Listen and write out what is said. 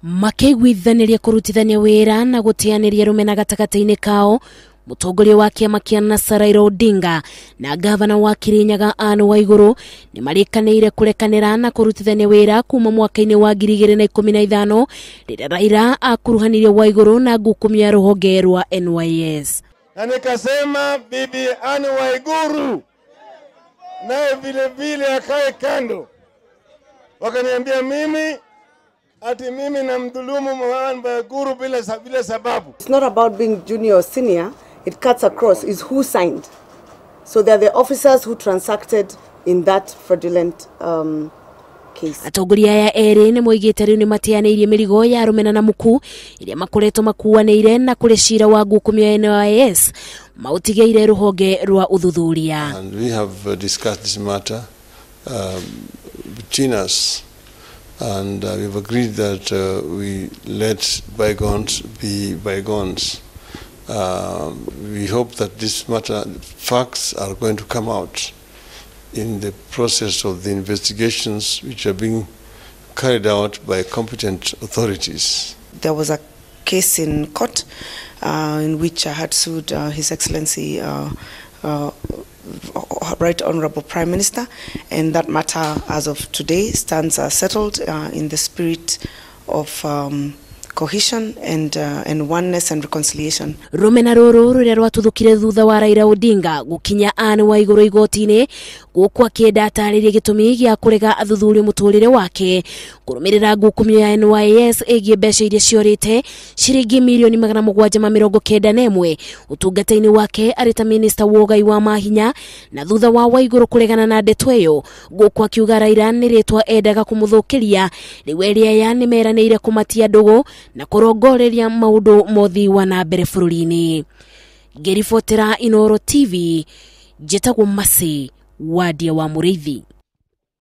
Makeiguithanirie kurutithania wira na gutianiria rumena gatagati-ini kao mutongoria wa kiama kia Raila Odinga na Ngabana wa Kirinyaga Ann Waiguru ni marikaniire kurekanira na kurutithania wira kuma mwaka-ini wa 2015 riria Raila akuruhanirie Waiguru na gukumia ruhonge rwa NYS. Na nikasema bibi Ann Waiguru naye vile vile akae kando. Wakaniambia mimi ati mimi na mdhulumu Mwanya Waiguru bila sababu. It's not about being junior or senior, it cuts across is who signed. So they're the officers who transacted in that fraudulent case. Atongoriririe ya eeri ni moigite riu ni matianirie mirigo ya rumena na muku iria makoretwo makuaniire na kuri cira wa gukumia NYS mautigeire ruhonge rwa uthuthuria. And we have discussed this matter between us. And we've agreed that we let bygones be bygones. We hope that this matter, facts are going to come out in the process of the investigations which are being carried out by competent authorities. There was a case in court in which I had sued His Excellency Right Honorable Prime Minister, and that matter as of today stands settled in the spirit of cohesion and oneness and reconciliation. Rumena ruru ruria rwatuthukire thutha wa Raila Odinga gukinya Ann Waiguru igoti-ini gukwa kenda ataririe gitumi gia kurega athuthuria muturire wake kurumirira gukumio ya NYS egie mbeca iria ciorite ciringi milioni 791 utungata-ini wake arita minister wogai wa mahinya na thutha wa Waiguru kuregana na ndeto iyo gukwa kiuga Raila ni ritwa endaga kumuthukiria riu eria ya ni meranire kumatia ndugu na kurongoreria maundu mothi wa na mbere bururi-ini. Ngiribotera Inooro TV, njitagwo Masi wadia wa Muriithi.